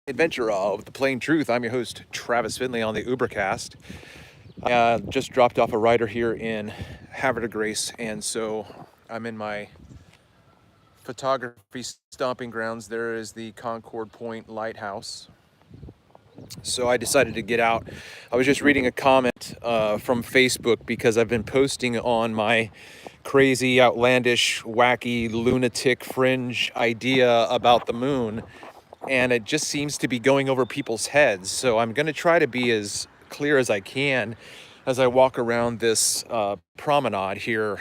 adventure of the plain truth. I'm your host, Travis Finley on the Ubercaste. I just dropped off a rider here in Havre de Grace, and so I'm in my photography stomping grounds. There is the Concord Point Lighthouse. So I decided to get out. I was just reading a comment from Facebook because I've been posting on my crazy, outlandish, wacky, lunatic fringe idea about the moon, and it just seems to be going over people's heads. So I'm going to try to be as clear as I can as I walk around this promenade here.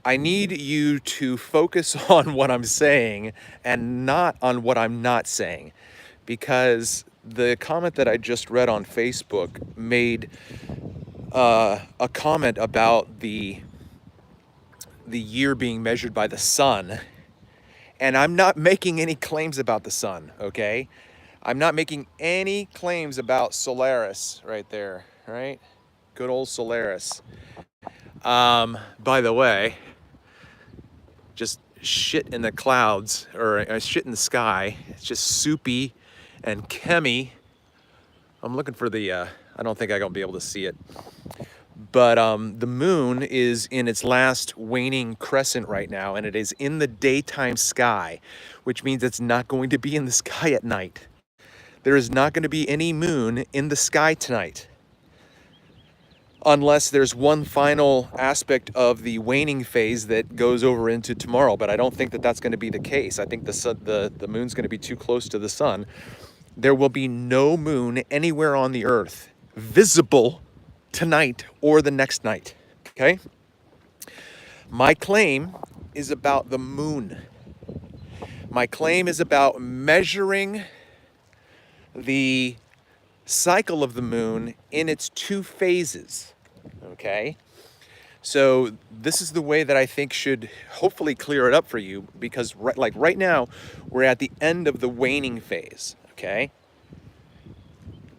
I need you to focus on what I'm saying and not on what I'm not saying, because the comment that I just read on Facebook made a comment about the year being measured by the sun, and I'm not making any claims about the sun, okay? I'm not making any claims about Solaris right there, right? Good old Solaris. By the way, just shit in the clouds, or shit in the sky. It's just soupy and chemy. I'm looking for the, I don't think I'm gonna be able to see it. But the moon is in its last waning crescent right now, and it is in the daytime sky, which means it's not going to be in the sky at night. There is not going to be any moon in the sky tonight, unless there's one final aspect of the waning phase that goes over into tomorrow. But I don't think that that's going to be the case. I think the moon's going to be too close to the sun. There will be no moon anywhere on the earth visible tonight or the next night, okay? My claim is about the moon. My claim is about measuring the cycle of the moon in its two phases, okay? So this is the way that I think should hopefully clear it up for you, because right now we're at the end of the waning phase, okay?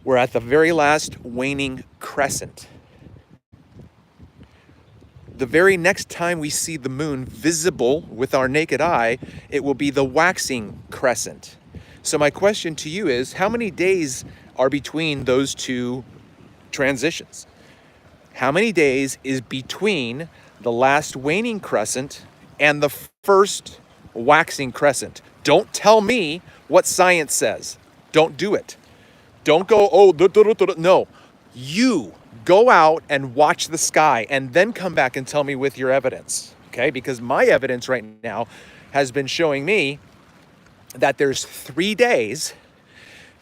We're at the very last waning crescent. The very next time we see the moon visible with our naked eye, it will be the waxing crescent. So my question to you is, how many days are between those two transitions? How many days is between the last waning crescent and the first waxing crescent? Don't tell me what science says. Don't do it. Don't go, no. You go out and watch the sky and then come back and tell me with your evidence, okay? Because my evidence right now has been showing me that there's 3 days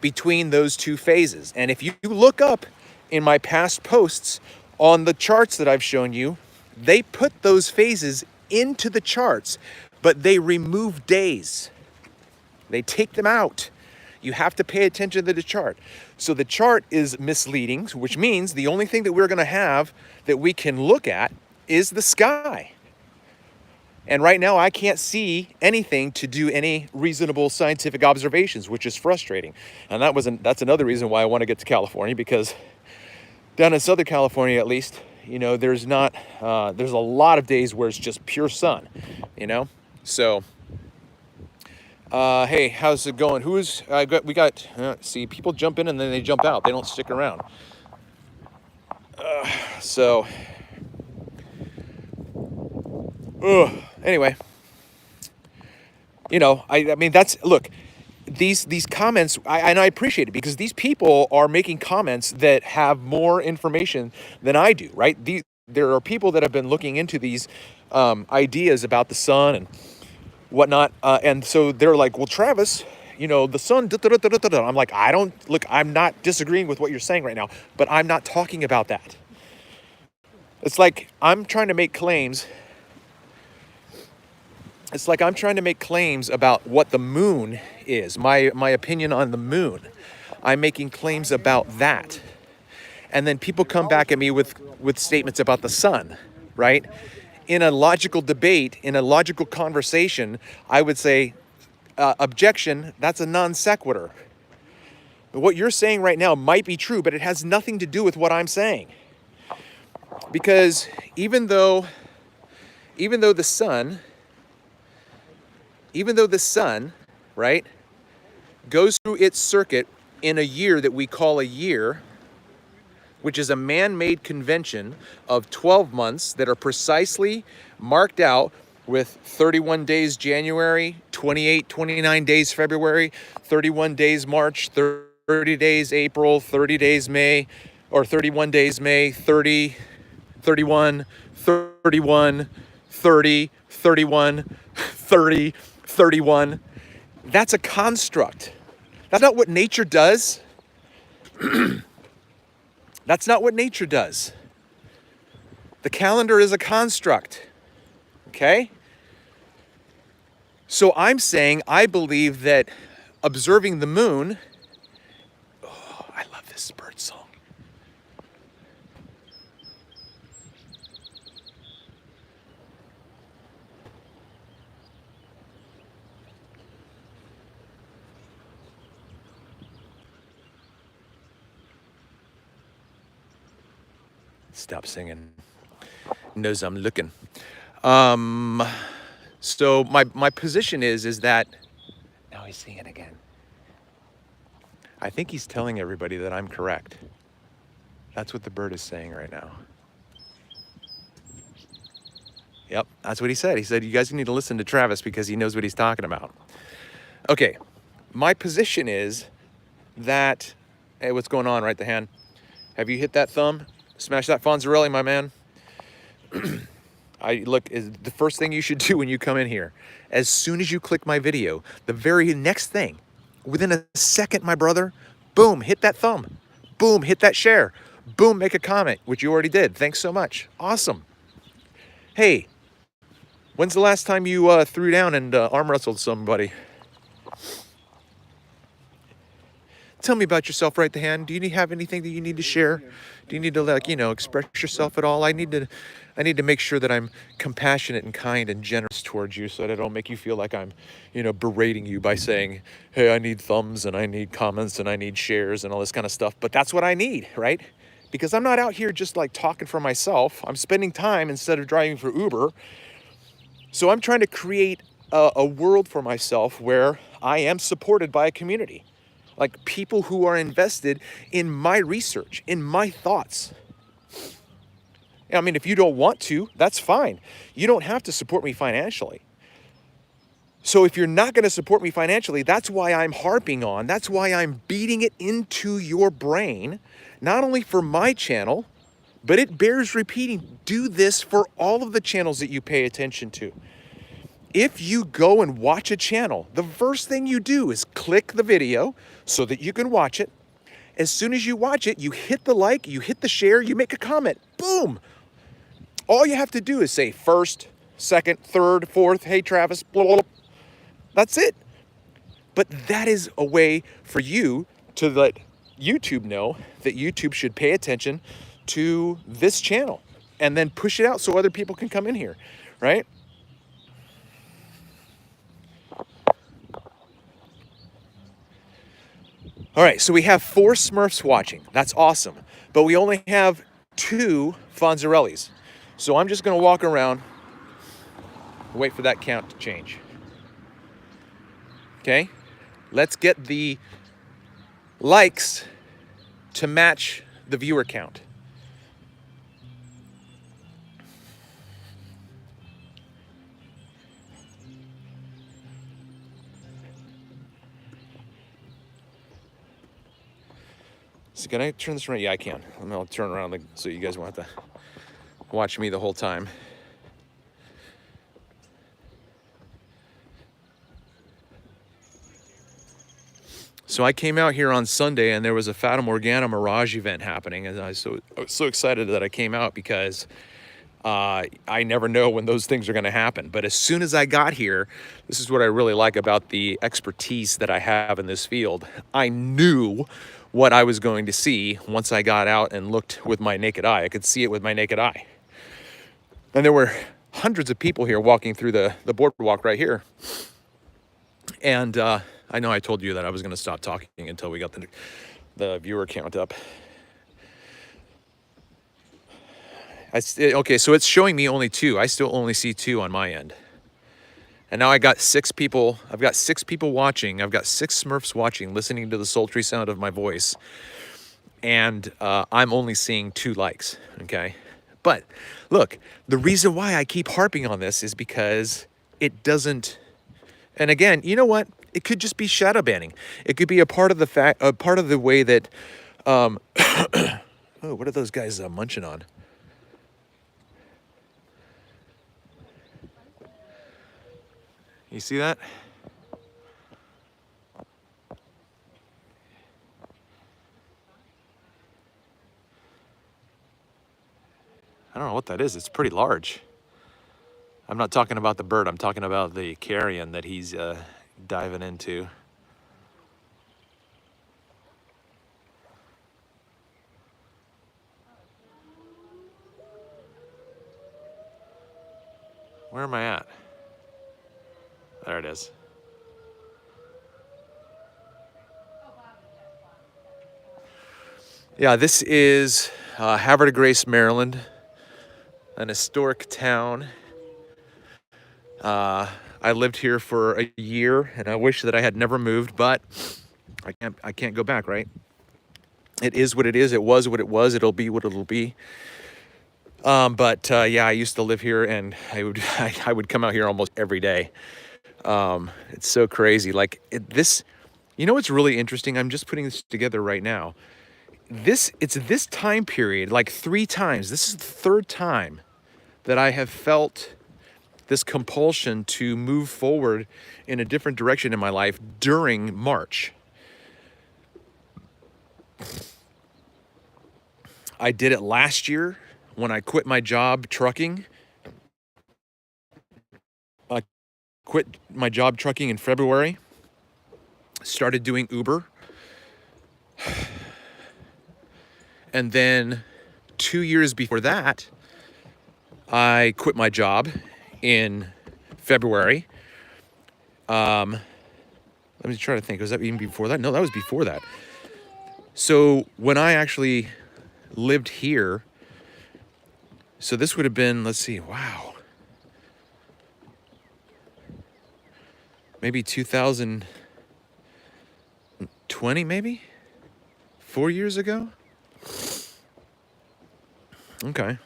between those two phases. And if you look up in my past posts on the charts that I've shown you, they put those phases into the charts, but they remove days. They take them out. You have to pay attention to the chart. So the chart is misleading, which means the only thing that we're gonna have that we can look at is the sky. And right now I can't see anything to do any reasonable scientific observations, which is frustrating. And that's another reason why I want to get to California, because down in Southern California, at least, you know, there's a lot of days where it's just pure sun, you know? So, hey, how's it going? See, people jump in and then they jump out. They don't stick around. Anyway, you know, I mean, look, these comments, and I appreciate it, because these people are making comments that have more information than I do, right? There are people that have been looking into these ideas about the sun and whatnot, and so they're like, well, Travis, you know, the sun, I'm like, I'm not disagreeing with what you're saying right now, but I'm not talking about that. It's like I'm trying to make claims. It's like I'm trying to make claims about what the moon is, my opinion on the moon. I'm making claims about that. And then people come back at me with statements about the sun, right? In a logical debate, in a logical conversation, I would say, objection, that's a non sequitur. What you're saying right now might be true, but it has nothing to do with what I'm saying. Because even though even though the sun, right, goes through its circuit in a year that we call a year, which is a man-made convention of 12 months that are precisely marked out with 31 days January, 29 days February, 31 days March, 30 days April, 30 days May, or 31 days May, 30, 31, 31, 30, 31, 30, 31. That's a construct. That's not what nature does. That's not what nature does. The calendar is a construct, okay? So I'm saying I believe that observing the moon, oh, I love this bird song. Stop singing. Knows I'm looking. So my position is that now he's singing again. I think he's telling everybody that I'm correct. That's what the bird is saying right now. Yep, that's what he said. He said, you guys need to listen to Travis because he knows what he's talking about. Okay, my position is that, hey, what's going on, right the hand? Have you hit that thumb? Smash that Fonzarelli, my man. The first thing you should do when you come in here, as soon as you click my video, the very next thing, within a second, my brother, boom, hit that thumb. Boom, hit that share. Boom, make a comment, which you already did. Thanks so much. Awesome. Hey, when's the last time you threw down and arm wrestled somebody? Tell me about yourself, right the hand. Do you have anything that you need to share? Do you need to express yourself at all? I need to make sure that I'm compassionate and kind and generous towards you so that I don't make you feel like I'm, berating you by saying, hey, I need thumbs and I need comments and I need shares and all this kind of stuff. But that's what I need, right? Because I'm not out here just like talking for myself. I'm spending time instead of driving for Uber. So I'm trying to create a world for myself where I am supported by a community. Like people who are invested in my research, in my thoughts. I mean, if you don't want to, that's fine. You don't have to support me financially. So if you're not going to support me financially, that's why I'm harping on, that's why I'm beating it into your brain, not only for my channel, but it bears repeating. Do this for all of the channels that you pay attention to. If you go and watch a channel, the first thing you do is click the video so that you can watch it. As soon as you watch it, you hit the like, you hit the share, you make a comment. Boom! All you have to do is say first, second, third, fourth, hey Travis, blah, blah, blah. That's it. But that is a way for you to let YouTube know that YouTube should pay attention to this channel and then push it out so other people can come in here, right? All right, so we have 4 Smurfs watching. That's awesome. But we only have 2 Fonzarellis. So I'm just going to walk around, wait for that count to change. Okay? Let's get the likes to match the viewer count. So can I turn this around? Yeah, I can. I'll turn around so you guys won't have to watch me the whole time. So I came out here on Sunday and there was a Fata Morgana Mirage event happening, and I was so excited that I came out because I never know when those things are going to happen. But as soon as I got here, this is what I really like about the expertise that I have in this field. I knew what I was going to see once I got out and looked with my naked eye. I could see it with my naked eye. And there were hundreds of people here walking through the boardwalk right here. And I know I told you that I was going to stop talking until we got the viewer count up. Okay, so it's showing me only 2. I still only see 2 on my end. And now I got 6 people. I've got 6 people watching. I've got 6 Smurfs watching, listening to the sultry sound of my voice. And I'm only seeing 2 likes, okay? But look, the reason why I keep harping on this is because it doesn't, and again, you know what? It could just be shadow banning. It could be a part of the way that, oh, what are those guys munching on? You see that? I don't know what that is. It's pretty large. I'm not talking about the bird. I'm talking about the carrion that he's diving into. Where am I at? There it is. Yeah, this is Havre de Grace, Maryland, an historic town. I lived here for a year, and I wish that I had never moved, but I can't go back, right? It is what it is. It was what it was. It'll be what it'll be. But yeah, I used to live here, and I would come out here almost every day. It's so crazy. Like this, you know what's really interesting? I'm just putting this together right now. It's this time period, like 3 times. This is the 3rd time that I have felt this compulsion to move forward in a different direction in my life during March. I did it last year when I quit my job trucking. I quit my job trucking in February, started doing Uber. And then 2 years before that, I quit my job in February. Let me try to think. Was that even before that? No, that was before that. So when I actually lived here, so this would have been, let's see, wow. Maybe 2020, maybe? 4 years ago? Okay.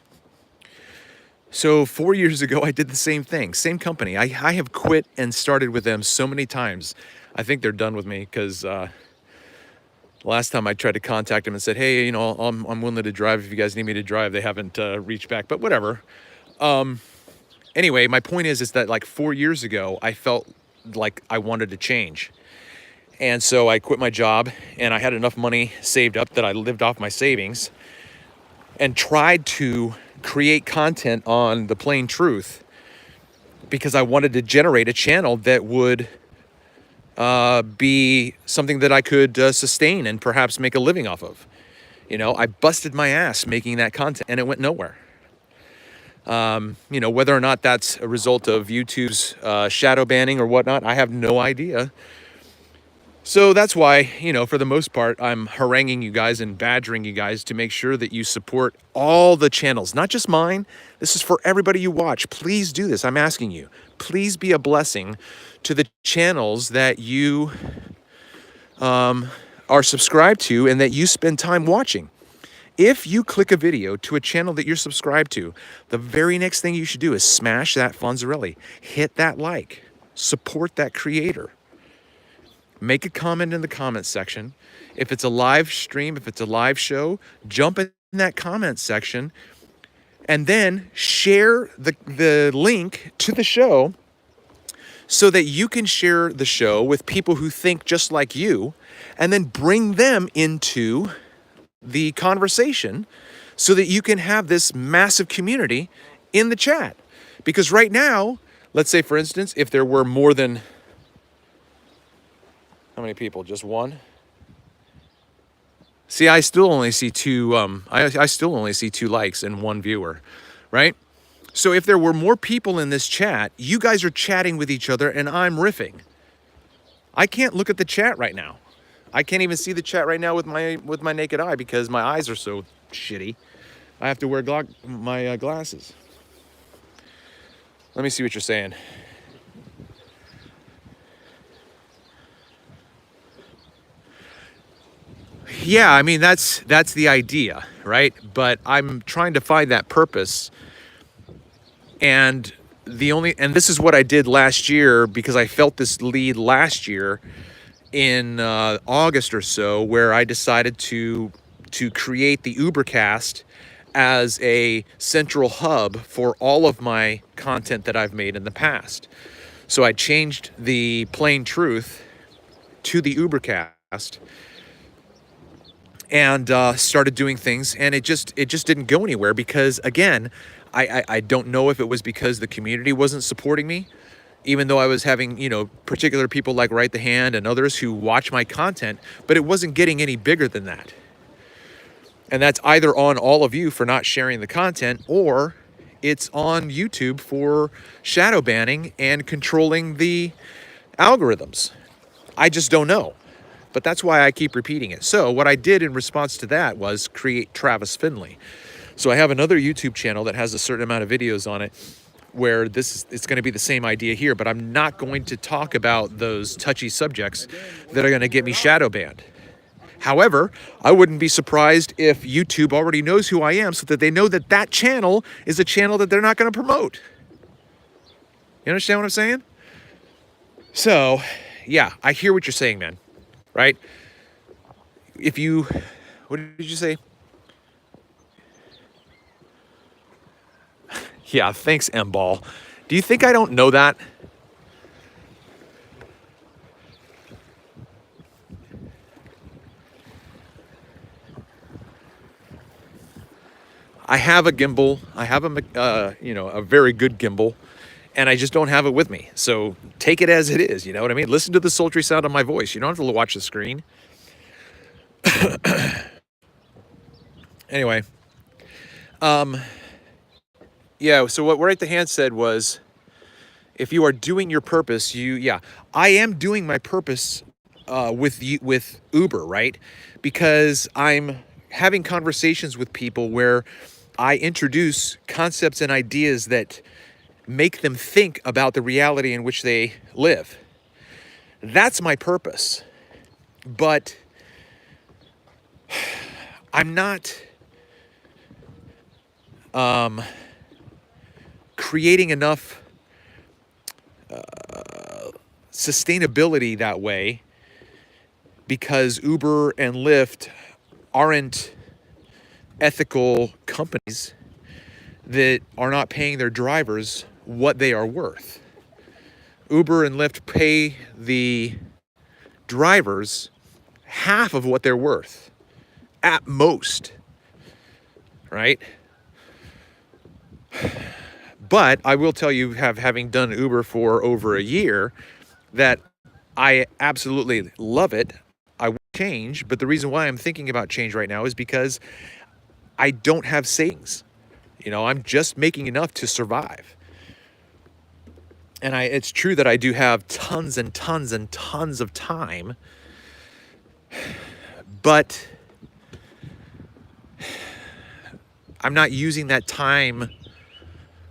So 4 years ago, I did the same thing, same company. I have quit and started with them so many times. I think they're done with me because last time I tried to contact them and said, hey, you know, I'm willing to drive if you guys need me to drive. They haven't reached back, but whatever. Anyway, my point is that like 4 years ago, I felt like I wanted to change. And so I quit my job, and I had enough money saved up that I lived off my savings and tried to create content on the plain truth because I wanted to generate a channel that would be something that I could sustain and perhaps make a living off of. You know, I busted my ass making that content, and it went nowhere. You know, whether or not that's a result of YouTube's shadow banning or whatnot, I have no idea. So that's why, you know, for the most part, I'm haranguing you guys and badgering you guys to make sure that you support all the channels, not just mine. This is for everybody you watch. Please do this. I'm asking you. Please be a blessing to the channels that you are subscribed to and that you spend time watching. If you click a video to a channel that you're subscribed to, the very next thing you should do is smash that Fonzarelli. Hit that like. Support that creator. Make a comment in the comment section. If it's a live stream, if it's a live show, jump in that comment section and then share the link to the show so that you can share the show with people who think just like you and then bring them into the conversation so that you can have this massive community in the chat. Because right now, let's say for instance, if there were more than, how many people? Just one? See, I still only see 2, I still only see 2 likes and 1 viewer, right? So if there were more people in this chat, you guys are chatting with each other and I'm riffing. I can't look at the chat right now. I can't even see the chat right now with my naked eye because my eyes are so shitty. I have to wear my glasses. Let me see what you're saying. Yeah, I mean that's the idea, right? But I'm trying to find that purpose, and this is what I did last year, because I felt this lead last year in August or so, where I decided to create the Ubercaste as a central hub for all of my content that I've made in the past. So I changed the plain truth to the Ubercast and started doing things, and it just didn't go anywhere, because again, I don't know if it was because the community wasn't supporting me, even though I was having, particular people like Write the Hand and others who watch my content, but it wasn't getting any bigger than that. And that's either on all of you for not sharing the content, or it's on YouTube for shadow banning and controlling the algorithms. I just don't know. But that's why I keep repeating it. So what I did in response to that was create Travis Finley. So I have another YouTube channel that has a certain amount of videos on it, where it's going to be the same idea here, but I'm not going to talk about those touchy subjects that are going to get me shadow banned. However, I wouldn't be surprised if YouTube already knows who I am, so that they know that that channel is a channel that they're not going to promote. You understand what I'm saying? So, yeah, I hear what you're saying, man. Right? What did you say? Yeah, thanks, M-Ball. Do you think I don't know that? I have a gimbal. I have a very good gimbal, and I just don't have it with me. So take it as it is. You know what I mean? Listen to the sultry sound of my voice. You don't have to watch the screen. Anyway, yeah. So what Write the Hand said was, if you are doing your purpose, I am doing my purpose with Uber, right? Because I'm having conversations with people where I introduce concepts and ideas that make them think about the reality in which they live. That's my purpose. But I'm not creating enough sustainability that way, because Uber and Lyft aren't ethical companies that are not paying their drivers what they are worth. Uber and Lyft pay the drivers half of what they're worth, at most, right? But I will tell you, having done Uber for over a year, that I absolutely love it. I will change, but the reason why I'm thinking about change right now is because I don't have savings. I'm just making enough to survive. And it's true that I do have tons and tons and tons of time, but I'm not using that time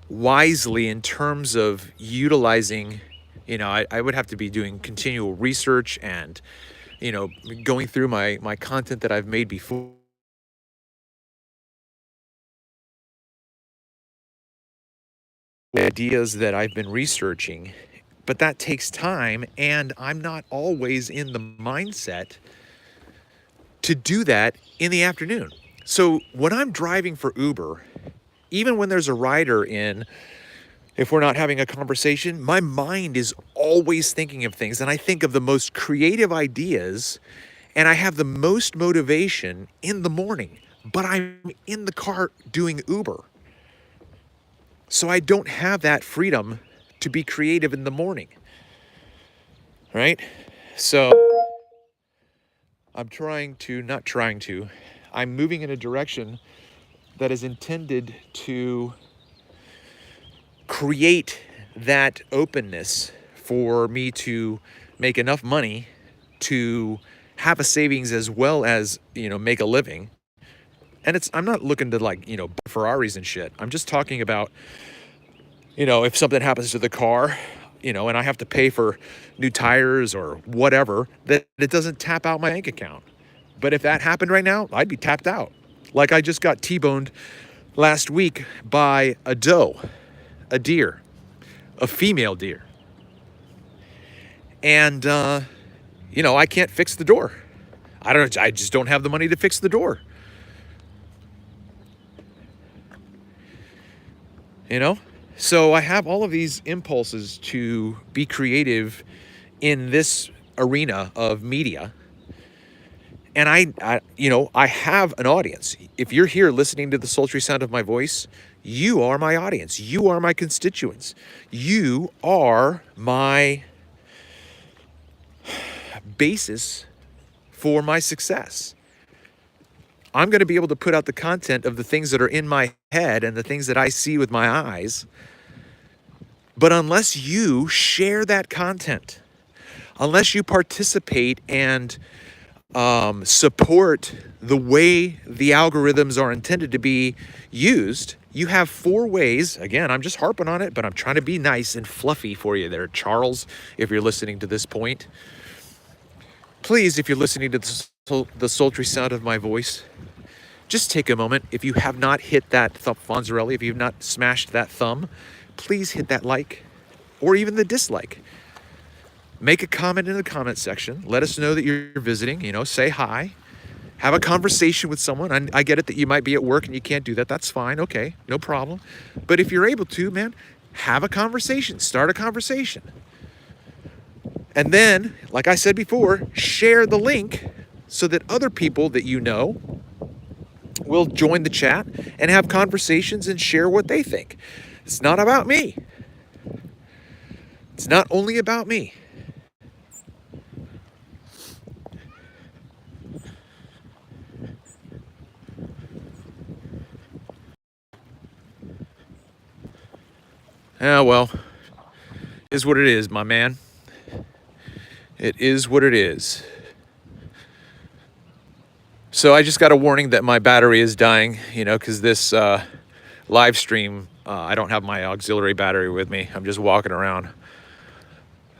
wisely in terms of utilizing, I would have to be doing continual research and, going through my content that I've made before. Ideas that I've been researching, but that takes time, and I'm not always in the mindset to do that in the afternoon. So when I'm driving for Uber, even when there's a rider in, if we're not having a conversation, my mind is always thinking of things, and I think of the most creative ideas, and I have the most motivation in the morning, but I'm in the car doing Uber. So I don't have that freedom to be creative in the morning, right? So I'm I'm moving in a direction that is intended to create that openness for me to make enough money to have a savings, as well as, make a living, And I'm not looking to like, Ferraris and shit. I'm just talking about, if something happens to the car, and I have to pay for new tires or whatever, that it doesn't tap out my bank account. But if that happened right now, I'd be tapped out. Like I just got T-boned last week by a doe, a deer, a female deer. And, I can't fix the door. I just don't have the money to fix the door. So I have all of these impulses to be creative in this arena of media. And I have an audience. If you're here listening to the sultry sound of my voice, you are my audience. You are my constituents. You are my basis for my success. I'm going to be able to put out the content of the things that are in my head and the things that I see with my eyes. But unless you share that content, unless you participate and support the way the algorithms are intended to be used, you have 4 ways. Again, I'm just harping on it, but I'm trying to be nice and fluffy for you there, Charles, if you're listening to this point. Please, if you're listening to the sultry sound of my voice, just take a moment. If you have not hit that Fonzarelli, if you've not smashed that thumb, please hit that like or even the dislike. Make a comment in the comment section. Let us know that you're visiting, say hi. Have a conversation with someone. I get it that you might be at work and you can't do that. That's fine. Okay, no problem. But if you're able to, man, have a conversation. Start a conversation. And then, like I said before, share the link so that other people that you know will join the chat and have conversations and share what they think. It's not about me. It's not only about me. Well, it is what it is, my man. It is what it is. So I just got a warning that my battery is dying, because this live stream, I don't have my auxiliary battery with me. I'm just walking around.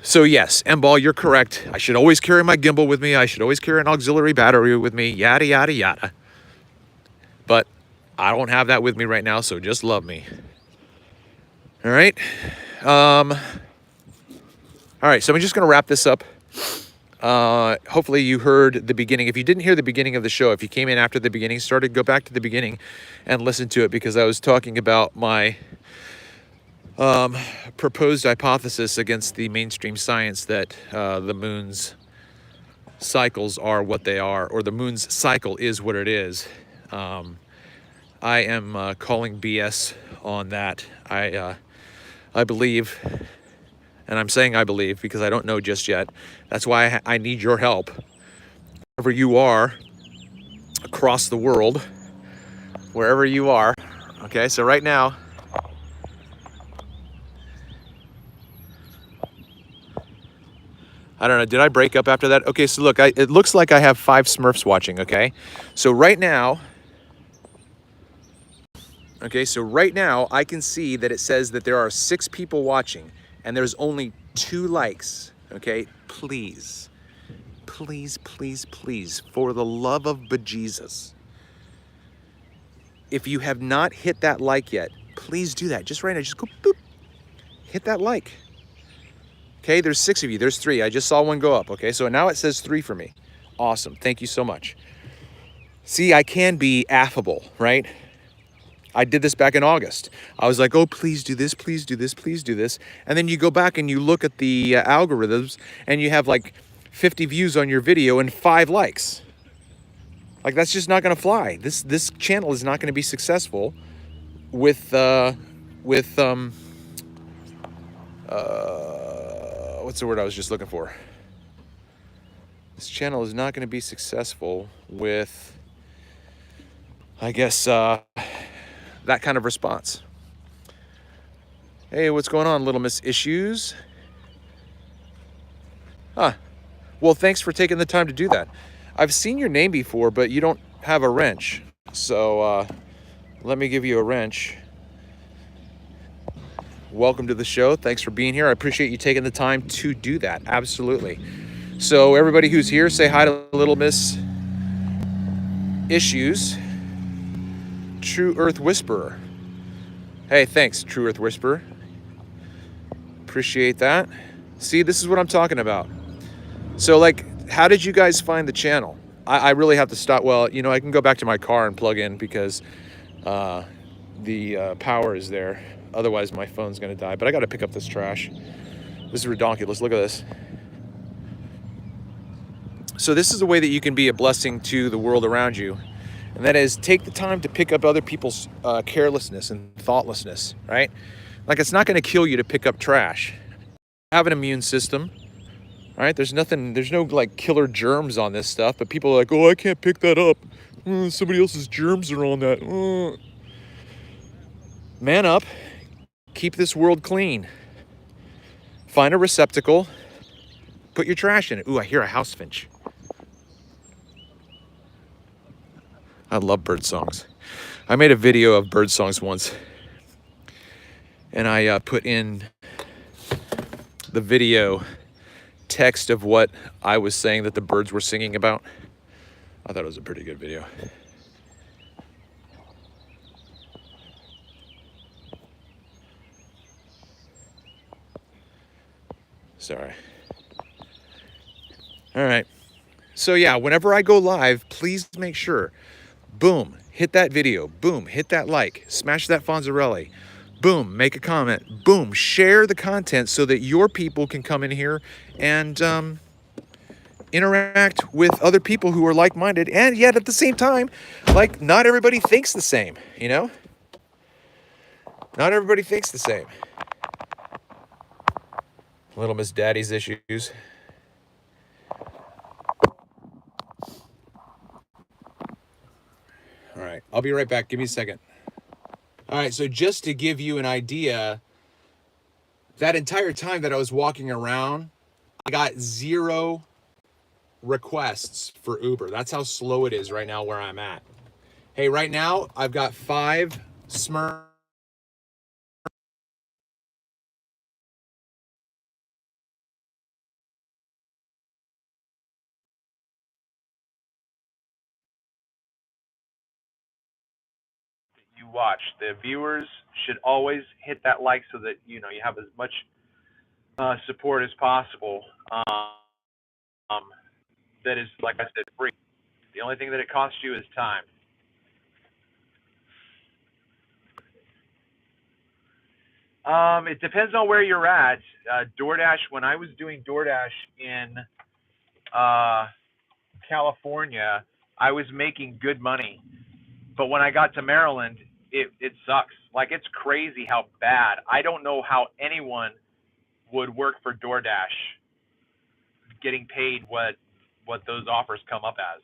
So yes, M-Ball, you're correct. I should always carry my gimbal with me. I should always carry an auxiliary battery with me, yada, yada, yada. But I don't have that with me right now, so just love me. All right. All right, so I'm just going to wrap this up. Hopefully you heard the beginning. If you didn't hear the beginning of the show, if you came in after the beginning, go back to the beginning and listen to it, because I was talking about my proposed hypothesis against the mainstream science that the moon's cycles are what they are, or the moon's cycle is what it is. I am calling BS on that. I believe, and I'm saying I believe because I don't know just yet. That's why I need your help. Wherever you are, across the world, wherever you are. Okay, so right now, I don't know, did I break up after that? Okay, so look, it looks like I have 5 Smurfs watching, okay? So right now, I can see that it says that there are 6 people watching and there's only 2 likes, okay? Please, please, please, please, for the love of bejesus, if you have not hit that like yet, please do that. Just right now, just go boop, hit that like. Okay, there's 6 of you, there's 3. I just saw one go up, okay? So now it says 3 for me. Awesome, thank you so much. See, I can be affable, right? I did this back in August. I was like, oh, please do this, please do this, please do this. And then you go back and you look at the algorithms and you have like 50 views on your video and 5 likes. Like, that's just not gonna fly. This channel is not gonna be successful with what's the word I was just looking for? This channel is not gonna be successful with, I guess, that kind of response. Hey, what's going on, Little Miss Issues? Huh. Well, thanks for taking the time to do that. I've seen your name before, but you don't have a wrench. So let me give you a wrench. Welcome to the show. Thanks for being here. I appreciate you taking the time to do that. Absolutely. So everybody who's here, say hi to Little Miss Issues, True Earth Whisperer. Hey, thanks, True Earth Whisperer. Appreciate that. See, this is what I'm talking about. So, like, how did you guys find the channel? I really have to stop. Well, you know, I can go back to my car and plug in because the power is there. Otherwise, my phone's going to die. But I got to pick up this trash. This is ridiculous. Look at this. So this is a way that you can be a blessing to the world around you. And that is take the time to pick up other people's carelessness and thoughtlessness, right? Like, it's not going to kill you to pick up trash. Have an immune system, right? There's no like killer germs on this stuff, but people are like, oh, I can't pick that up. Somebody else's germs are on that. Man up, keep this world clean. Find a receptacle, put your trash in it. Ooh, I hear a house finch. I love bird songs. I made a video of bird songs once, and I put in the video text of what I was saying that the birds were singing about. I thought it was a pretty good video. Sorry. All right. So yeah, whenever I go live, please make sure, boom, hit that video, boom, hit that like, smash that Fonzarelli, boom, make a comment, boom, share the content so that your people can come in here and interact with other people who are like-minded, and yet at the same time, like, not everybody thinks the same, you know? Not everybody thinks the same. Little Miss Daddy's Issues. All right, I'll be right back. Give me a second. All right, so just to give you an idea, that entire time that I was walking around, I got 0 requests for Uber. That's how slow it is right now where I'm at. Hey, right now, I've got 5 Smurf. You watch. The viewers should always hit that like so that you have as much support as possible. That is, like I said, free. The only thing that it costs you is time. It depends on where you're at. DoorDash, when I was doing DoorDash in California, I was making good money. But when I got to Maryland, it sucks. Like, it's crazy how bad. I don't know how anyone would work for DoorDash getting paid what those offers come up as.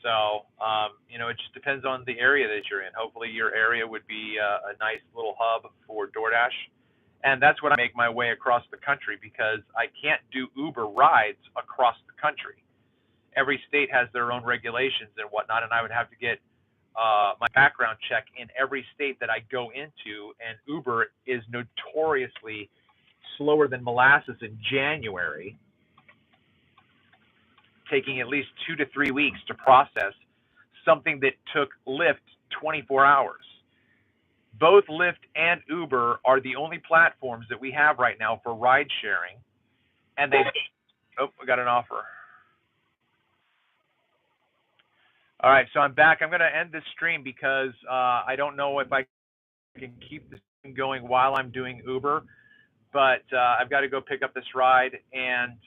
So, it just depends on the area that you're in. Hopefully your area would be a nice little hub for DoorDash. And that's what I make my way across the country, because I can't do Uber rides across the country. Every state has their own regulations and whatnot, and I would have to get my background check in every state that I go into, and Uber is notoriously slower than molasses in January, taking at least 2 to 3 weeks to process something that took Lyft 24 hours. Both Lyft and Uber are the only platforms that we have right now for ride sharing, and they we got an offer. All right, so I'm back. I'm going to end this stream because I don't know if I can keep this going while I'm doing Uber, but I've got to go pick up this ride, and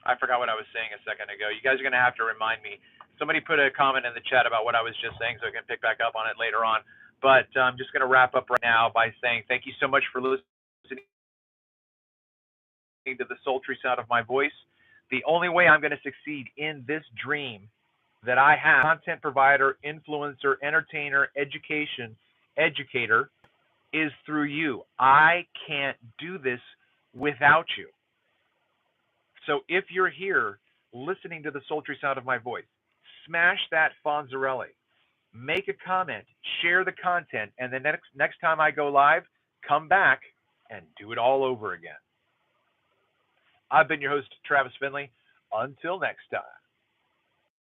I forgot what I was saying a second ago. You guys are going to have to remind me. Somebody put a comment in the chat about what I was just saying so I can pick back up on it later on. But I'm just going to wrap up right now by saying thank you so much for listening to the sultry sound of my voice. The only way I'm going to succeed in this dream that I have, content provider, influencer, entertainer, educator, is through you. I can't do this without you. So if you're here listening to the sultry sound of my voice, smash that Fonzarelli, make a comment, share the content, and then next time I go live, come back and do it all over again. I've been your host, Travis Finley. Until next time.